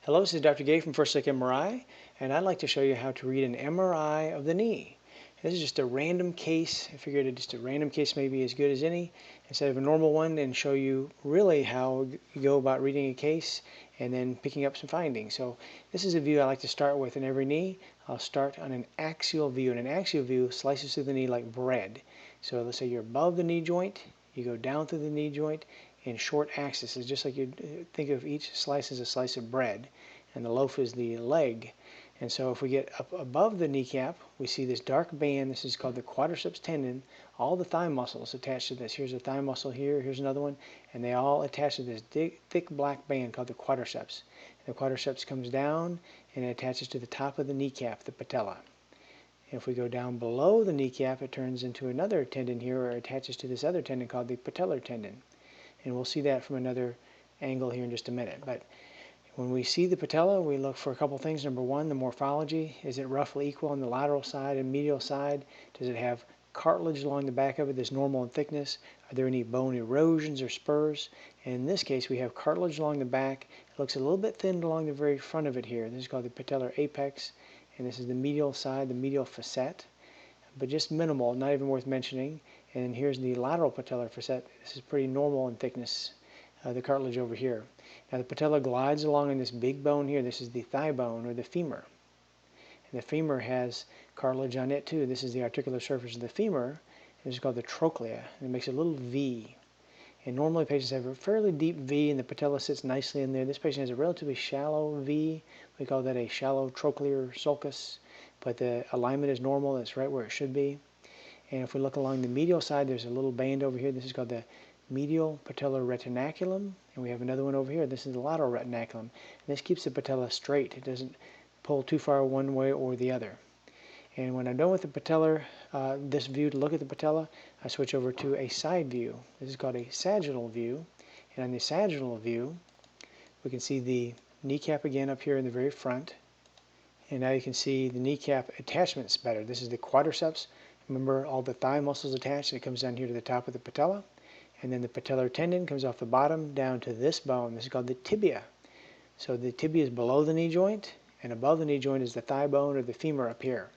Hello, this is Dr. Gay from First Look MRI, and I'd like to show you how to read an MRI of the knee. This is just a random case. I figured just a random case may be as good as any instead of a normal one, and show you really how you go about reading a case and then picking up some findings. So this is a view I like to start with in every knee. I'll start on an axial view, and an axial view slices through the knee like bread. So let's say you're above the knee joint, you go down through the knee joint in short axis. It's just like you think of each slice as a slice of bread, and the loaf is the leg. And so if we get up above the kneecap, we see this dark band. This is called the quadriceps tendon. All the thigh muscles attached to this. Here's a thigh muscle here, here's another one, and they all attach to this thick black band called the quadriceps. And the quadriceps comes down and it attaches to the top of the kneecap, the patella. If we go down below the kneecap, it turns into another tendon here, or attaches to this other tendon called the patellar tendon. And we'll see that from another angle here in just a minute. But when we see the patella, we look for a couple things. Number one, the morphology. Is it roughly equal on the lateral side and medial side? Does it have cartilage along the back of it that's normal in thickness? Are there any bone erosions or spurs? And in this case, we have cartilage along the back. It looks a little bit thin along the very front of it here. This is called the patellar apex, and this is the medial side, the medial facet, but just minimal, not even worth mentioning. And here's the lateral patellar facet. This is pretty normal in thickness, the cartilage over here. Now the patella glides along in this big bone here. This is the thigh bone, or the femur. And the femur has cartilage on it too. This is the articular surface of the femur. This is called the trochlea. And it makes a little V. And normally patients have a fairly deep V, and the patella sits nicely in there. This patient has a relatively shallow V. We call that a shallow trochlear sulcus. But the alignment is normal. That's right where it should be. And if we look along the medial side, there's a little band over here. This is called the medial patellar retinaculum, and we have another one over here. This is the lateral retinaculum. And this keeps the patella straight. It doesn't pull too far one way or the other. And when I'm done with the patellar, this view to look at the patella, I switch over to a side view. This is called a sagittal view. And on the sagittal view, we can see the kneecap again up here in the very front. And now you can see the kneecap attachments better. This is the quadriceps. Remember, all the thigh muscles attached, and it comes down here to the top of the patella. And then the patellar tendon comes off the bottom down to this bone. This is called the tibia. So the tibia is below the knee joint, and above the knee joint is the thigh bone, or the femur up here.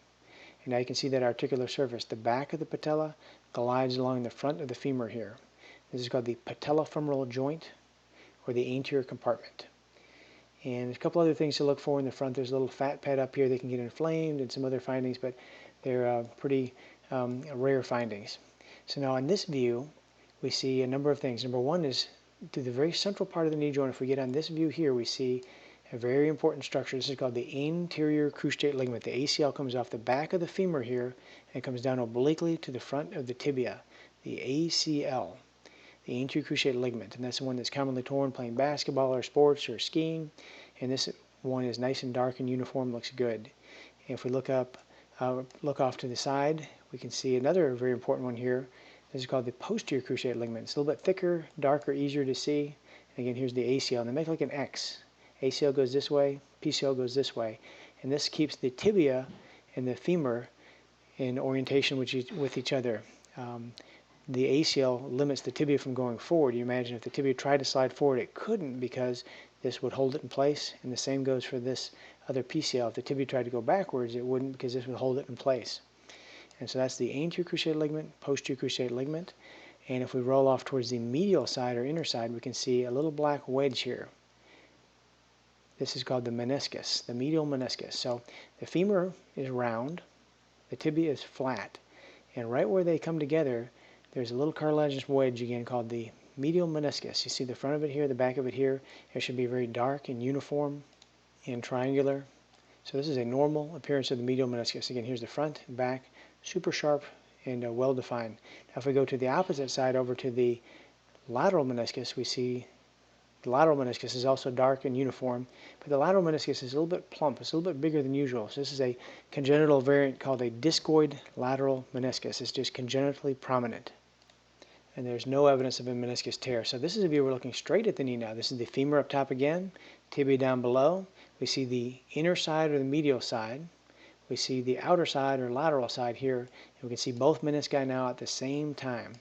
And now you can see that articular surface. The back of the patella glides along the front of the femur here. This is called the patellofemoral joint, or the anterior compartment. And a couple other things to look for in the front. There's a little fat pad up here that can get inflamed, and some other findings, but they're pretty rare findings. So now in this view, we see a number of things. Number one is to the very central part of the knee joint. If we get on this view here, we see a very important structure. This is called the anterior cruciate ligament. The ACL comes off the back of the femur here and comes down obliquely to the front of the tibia, the ACL, the anterior cruciate ligament. And that's the one that's commonly torn playing basketball or sports or skiing. And this one is nice and dark and uniform, looks good. And if we look off to the side, we can see another very important one here. This is called the posterior cruciate ligament. It's a little bit thicker, darker, easier to see. And again, here's the ACL, and they make like an X. ACL goes this way, PCL goes this way. And this keeps the tibia and the femur in orientation with each other. The ACL limits the tibia from going forward. You imagine if the tibia tried to slide forward, it couldn't, because this would hold it in place. And the same goes for this other PCL. If the tibia tried to go backwards, it wouldn't, because this would hold it in place. And so that's the anterior cruciate ligament, posterior cruciate ligament. And if we roll off towards the medial side or inner side, we can see a little black wedge here. This is called the meniscus, the medial meniscus. So the femur is round, the tibia is flat, and right where they come together, there's a little cartilaginous wedge again called the medial meniscus. You see the front of it here, the back of it here. It should be very dark and uniform and triangular. So this is a normal appearance of the medial meniscus. Again, here's the front and back, super sharp and well defined. Now if we go to the opposite side over to the lateral meniscus, we see the lateral meniscus is also dark and uniform, but the lateral meniscus is a little bit plump. It's a little bit bigger than usual. So this is a congenital variant called a discoid lateral meniscus. It's just congenitally prominent. And there's no evidence of a meniscus tear. So this is a view we're looking straight at the knee now. This is the femur up top again, tibia down below. We see the inner side or the medial side. We see the outer side or lateral side here. And we can see both menisci now at the same time.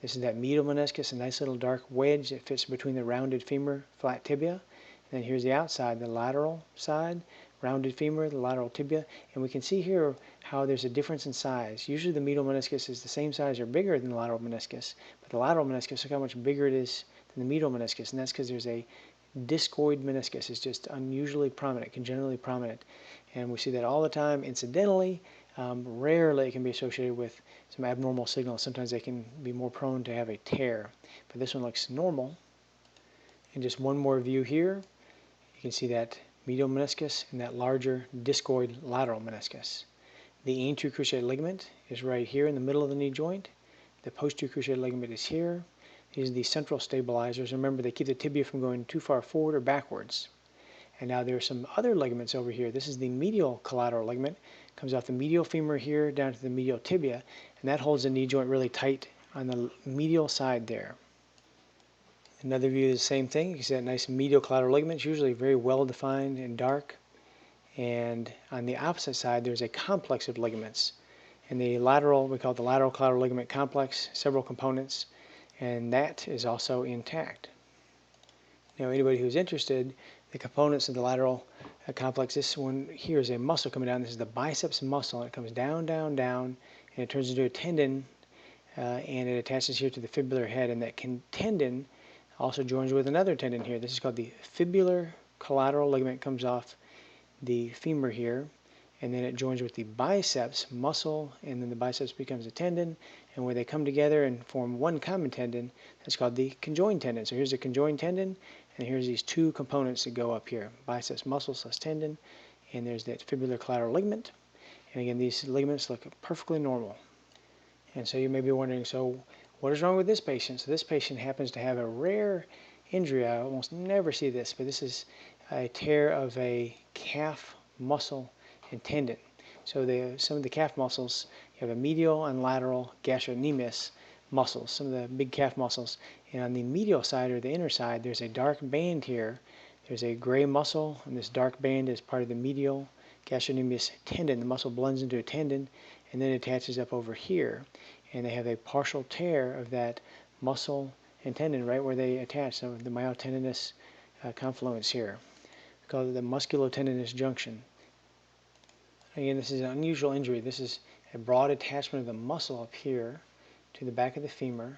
This is that medial meniscus, a nice little dark wedge that fits between the rounded femur, flat tibia. And then here's the outside, the lateral side, rounded femur, the lateral tibia, and we can see here how there's a difference in size. Usually the medial meniscus is the same size or bigger than the lateral meniscus, but the lateral meniscus, look how much bigger it is than the medial meniscus, and that's because there's a discoid meniscus. It's just unusually prominent, congenitally prominent, and we see that all the time. Incidentally, rarely it can be associated with some abnormal signals. Sometimes they can be more prone to have a tear, but this one looks normal. And just one more view here, you can see that medial meniscus and that larger discoid lateral meniscus. The anterior cruciate ligament is right here in the middle of the knee joint. The posterior cruciate ligament is here. These are the central stabilizers. Remember, they keep the tibia from going too far forward or backwards. And now there are some other ligaments over here. This is the medial collateral ligament. It comes off the medial femur here down to the medial tibia, and that holds the knee joint really tight on the medial side there. Another view is the same thing. You can see that nice medial collateral ligament. It's usually very well defined and dark. And on the opposite side, there's a complex of ligaments. And the lateral, we call it the lateral collateral ligament complex, several components, and that is also intact. Now, anybody who's interested, the components of the lateral complex, this one here is a muscle coming down. This is the biceps muscle, and it comes down, down, down, and it turns into a tendon, and it attaches here to the fibular head, and that tendon also joins with another tendon here. This is called the fibular collateral ligament. It comes off the femur here, and then it joins with the biceps muscle, and then the biceps becomes a tendon, and where they come together and form one common tendon, that's called the conjoined tendon. So here's the conjoined tendon, and here's these two components that go up here, biceps muscle / tendon, and there's that fibular collateral ligament. And again, these ligaments look perfectly normal. And so you may be wondering, so what is wrong with this patient? So this patient happens to have a rare injury. I almost never see this, but this is a tear of a calf muscle and tendon. So some of the calf muscles, you have a medial and lateral gastrocnemius muscles, some of the big calf muscles. And on the medial side or the inner side, there's a dark band here. There's a gray muscle, and this dark band is part of the medial gastrocnemius tendon. The muscle blends into a tendon, and then it attaches up over here. And they have a partial tear of that muscle and tendon right where they attach, so the myotendinous confluence here. We call it the musculotendinous junction. Again, this is an unusual injury. This is a broad attachment of the muscle up here to the back of the femur,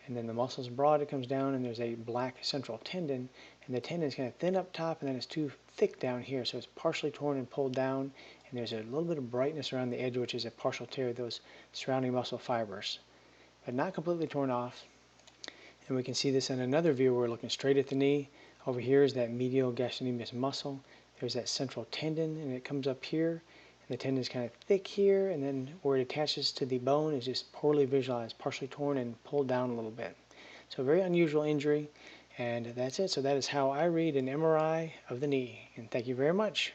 and then the muscle is broad, it comes down, and there's a black central tendon, and the tendon is kind of thin up top, and then it's too thick down here, so it's partially torn and pulled down, and there's a little bit of brightness around the edge, which is a partial tear of those surrounding muscle fibers, but not completely torn off. And we can see this in another view where we're looking straight at the knee. Over here is that medial gastrocnemius muscle. There's that central tendon, and it comes up here, and the tendon is kind of thick here, and then where it attaches to the bone is just poorly visualized, partially torn and pulled down a little bit. So a very unusual injury, and that's it. So that is how I read an MRI of the knee, and thank you very much.